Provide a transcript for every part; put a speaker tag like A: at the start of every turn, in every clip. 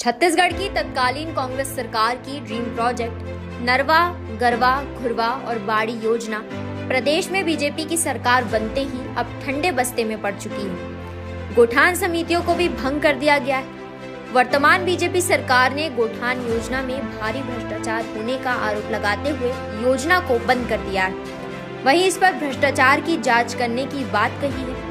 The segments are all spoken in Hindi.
A: छत्तीसगढ़ की तत्कालीन कांग्रेस सरकार की ड्रीम प्रोजेक्ट नरवा, गरवा, घुरवा और बाड़ी योजना प्रदेश में बीजेपी की सरकार बनते ही अब ठंडे बस्ते में पड़ चुकी है। गौठान समितियों को भी भंग कर दिया गया है। वर्तमान बीजेपी सरकार ने गौठान योजना में भारी भ्रष्टाचार होने का आरोप लगाते हुए योजना को बंद कर दिया है। वहीं इस पर भ्रष्टाचार की जांच करने की बात कही है।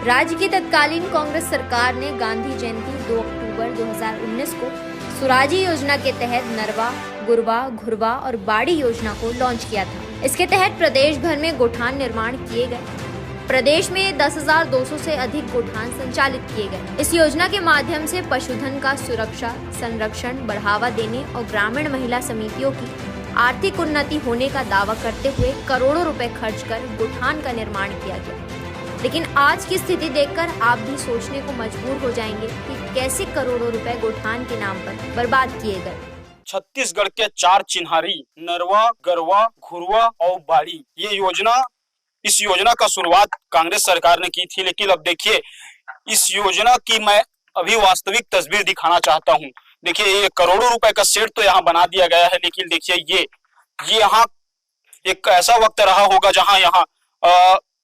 A: राज्य की तत्कालीन कांग्रेस सरकार ने गांधी जयंती 2 अक्टूबर 2019 को सुराजी योजना के तहत नरवा, गुरवा, घुरवा और बाड़ी योजना को लॉन्च किया था। इसके तहत प्रदेश भर में गौठान निर्माण किए गए। प्रदेश में 10,200 से अधिक गौठान संचालित किए गए। इस योजना के माध्यम से पशुधन का सुरक्षा, संरक्षण, बढ़ावा देने और ग्रामीण महिला समितियों की आर्थिक उन्नति होने का दावा करते हुए करोड़ों रुपए खर्च कर गौठान का निर्माण किया गया। लेकिन आज की स्थिति देखकर आप भी सोचने को मजबूर हो जाएंगे कि कैसे करोड़ों रुपए गौठान के नाम पर बर्बाद किए गए।
B: छत्तीसगढ़ के 4 चिन्हारी नरवा, गरवा, घुरवा और बाड़ी इस योजना का शुरुआत कांग्रेस सरकार ने की थी। लेकिन अब देखिए, इस योजना की मैं अभी वास्तविक तस्वीर दिखाना चाहता हूँ। देखिए, ये करोड़ों रुपए का सेट तो यहाँ बना दिया गया है, लेकिन देखिए ये यहाँ एक ऐसा वक्त रहा होगा जहाँ यहाँ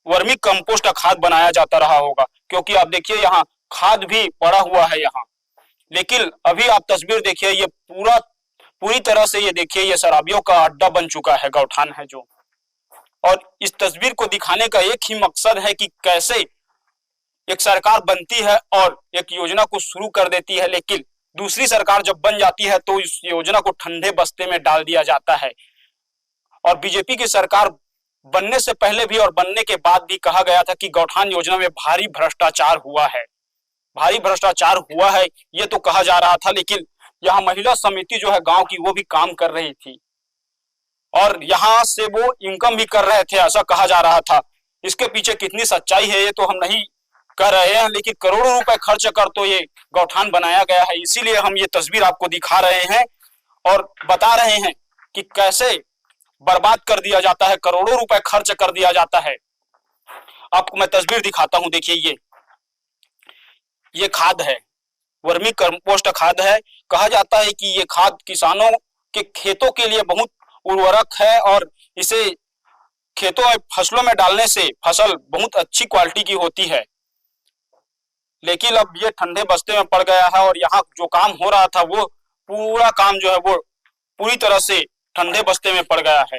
B: वर्मी कंपोस्ट का खाद बनाया जाता रहा होगा, क्योंकि आप देखिए यहाँ खाद भी पड़ा हुआ है यहाँ। लेकिन अभी आप तस्वीर देखिए, ये पूरी तरह से ये देखिए, ये शराबियों का अड्डा बन चुका है, गौठान है जो। और इस तस्वीर को दिखाने का एक ही मकसद है कि कैसे एक सरकार बनती है और एक योजना को शुरू कर देती है, लेकिन दूसरी सरकार जब बन जाती है तो इस योजना को ठंडे बस्ते में डाल दिया जाता है। और बीजेपी की सरकार बनने से पहले भी और बनने के बाद भी कहा गया था कि गौठान योजना में भारी भ्रष्टाचार हुआ है, भारी भ्रष्टाचार हुआ है, ये तो कहा जा रहा था। लेकिन यहाँ महिला समिति जो है गांव की, वो भी काम कर रही थी और यहाँ से वो इनकम भी कर रहे थे, ऐसा कहा जा रहा था। इसके पीछे कितनी सच्चाई है ये तो हम नहीं कह रहे हैं, लेकिन करोड़ों रुपए खर्च कर तो ये गौठान बनाया गया है। इसीलिए हम ये तस्वीर आपको दिखा रहे हैं और बता रहे हैं कि कैसे बर्बाद कर दिया जाता है, करोड़ों रुपए खर्च कर दिया जाता है। आपको मैं तस्वीर दिखाता हूं। देखिए, ये खाद है, वर्मी कंपोस्ट खाद है। कहा जाता है कि ये खाद किसानों के खेतों के लिए बहुत उर्वरक है और इसे खेतों में फसलों में डालने से फसल बहुत अच्छी क्वालिटी की होती है। लेकिन अब ये ठंडे बस्ते में पड़ गया है और यहाँ जो काम हो रहा था वो पूरा काम जो है वो पूरी तरह से ठंडे बस्ते में पड़ गया है।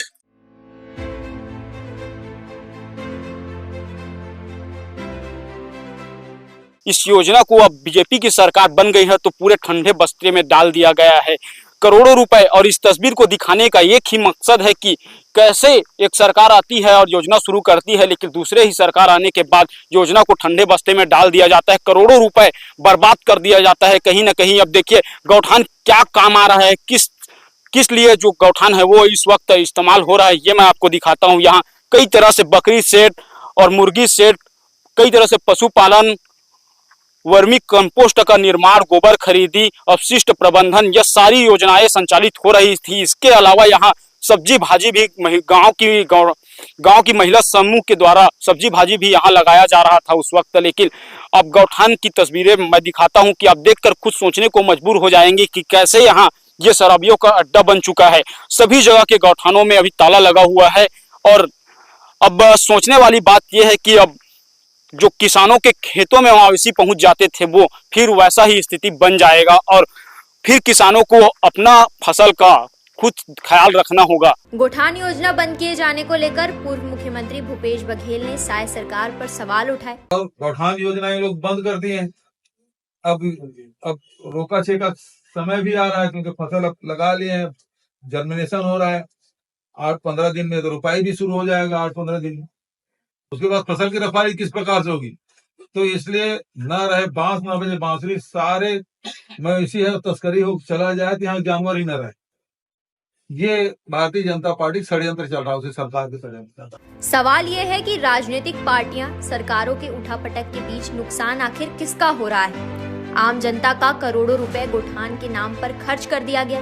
B: इस योजना को अब बीजेपी की सरकार बन गई है तो पूरे ठंडे बस्ते में डाल दिया गया है करोड़ों रुपए। और इस तस्वीर को दिखाने का एक ही मकसद है कि कैसे एक सरकार आती है और योजना शुरू करती है, लेकिन दूसरे ही सरकार आने के बाद योजना को ठंडे बस्ते में डाल दिया जाता है, करोड़ों रुपए बर्बाद कर दिया जाता है कहीं ना कहीं। अब देखिए गौठान क्या काम आ रहा है, किस लिए जो गौठान है वो इस वक्त इस्तेमाल हो रहा है, ये मैं आपको दिखाता हूँ। यहाँ कई तरह से बकरी सेट और मुर्गी सेट, कई तरह से पशुपालन, वर्मी कंपोस्ट का निर्माण, गोबर खरीदी, अपशिष्ट प्रबंधन, ये सारी योजनाएं संचालित हो रही थी। इसके अलावा यहाँ सब्जी भाजी भी गांव की महिला समूह के द्वारा सब्जी भाजी भी यहाँ लगाया जा रहा था उस वक्त। लेकिन अब गौठान की तस्वीरें मैं दिखाता हूँ कि आप देखकर खुद सोचने को मजबूर हो जाएंगे कि कैसे यहाँ ये शराबियों का अड्डा बन चुका है। सभी जगह के गौठानों में अभी ताला लगा हुआ है और अब सोचने वाली बात यह है कि अब जो किसानों के खेतों में मवेशी पहुंच जाते थे वो फिर वैसा ही स्थिति बन जाएगा और फिर किसानों को अपना फसल का खुद ख्याल रखना होगा।
A: गौठान योजना बंद किए जाने को लेकर पूर्व मुख्यमंत्री भूपेश बघेल ने साय सरकार पर सवाल उठाए।
C: गौठान योजना ये लोग बंद कर दिए। अब रोका छेका समय भी आ रहा है क्योंकि फसल अब लगा लिए हैं, जर्मिनेशन हो रहा है। 8-15 दिन में तो रुपाई भी शुरू हो जाएगा, 8-15 दिन में। उसके बाद फसल की रफाई किस प्रकार से होगी, तो इसलिए न रहे बांस न बजे बांसुरी, सारे मवेशी है तस्करी हो चला जाए तो यहाँ जानवर ही न रहे। ये भारतीय जनता पार्टी षड्यंत्र चल रहा है, उसे सरकार के षड्यंत्र।
A: सवाल ये है कि राजनीतिक पार्टियां, सरकारों के उठापटक के बीच नुकसान आखिर किसका हो रहा है। आम जनता का करोड़ों रुपए गौठान के नाम पर खर्च कर दिया गया।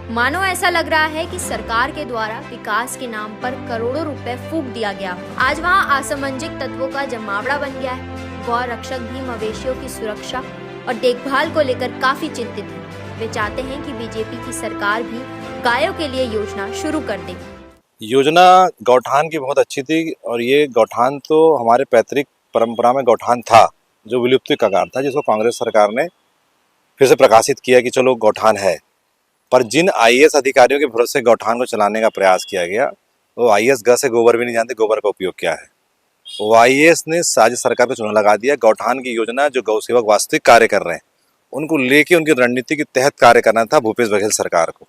A: मानो ऐसा लग रहा है कि सरकार के द्वारा विकास के नाम पर करोड़ों रुपए फूंक दिया गया। आज वहाँ असामाजिक तत्वों का जमावड़ा बन गया है। गौ रक्षक भी मवेशियों की सुरक्षा और देखभाल को लेकर काफी चिंतित है। वे चाहते हैं कि बीजेपी की सरकार भी गायों के लिए योजना शुरू कर दे।
D: योजना गौठान की बहुत अच्छी थी और ये गौठान तो हमारे पैतृक परंपरा में गौठान था जो विलुप्ति का कगार था, जिसको कांग्रेस सरकार ने फिर से प्रकाशित किया कि चलो गौठान है। पर जिन आईएएस अधिकारियों के भरोसे गौठान को चलाने का प्रयास किया गया, वो आईएएस ग से गोबर भी नहीं जानते गोबर का उपयोग क्या है। वो आईएएस ने राज्य सरकार को चूना लगा दिया। गौठान की योजना जो गौ सेवक वास्तविक कार्य कर रहे हैं उनको लेके उनकी रणनीति के तहत कार्य करना था भूपेश बघेल सरकार को।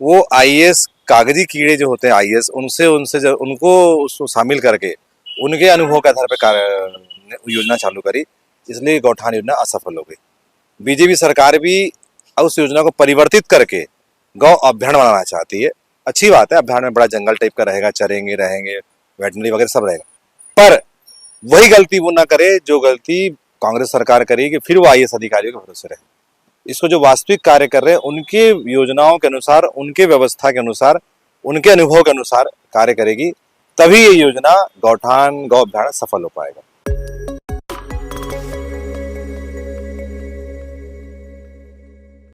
D: वो आईएएस कागजी कीड़े जो होते हैं आईएएस, उनको शामिल करके उनके अनुभव के आधार पर योजना चालू करी, इसलिए गौठान योजना असफल हो गई। बीजेपी सरकार भी उस योजना को परिवर्तित करके गौ अभ्यारण्य बनाना चाहती है। अच्छी बात है, अभ्यारण्य में बड़ा जंगल टाइप का रहेगा, चरेंगे रहेंगे, वेटनरी वगैरह सब रहेगा, पर वही गलती वो ना करे जो गलती कांग्रेस सरकार करी कि फिर वो आईएएस अधिकारियों के भरोसे रहे। इसको जो वास्तविक कार्य कर रहे हैं उनके योजनाओं के अनुसार, उनके व्यवस्था के अनुसार, उनके अनुभव के अनुसार कार्य करेगी, तभी ये योजना गौठान गौ अभ्यारण्य सफल हो पाएगा।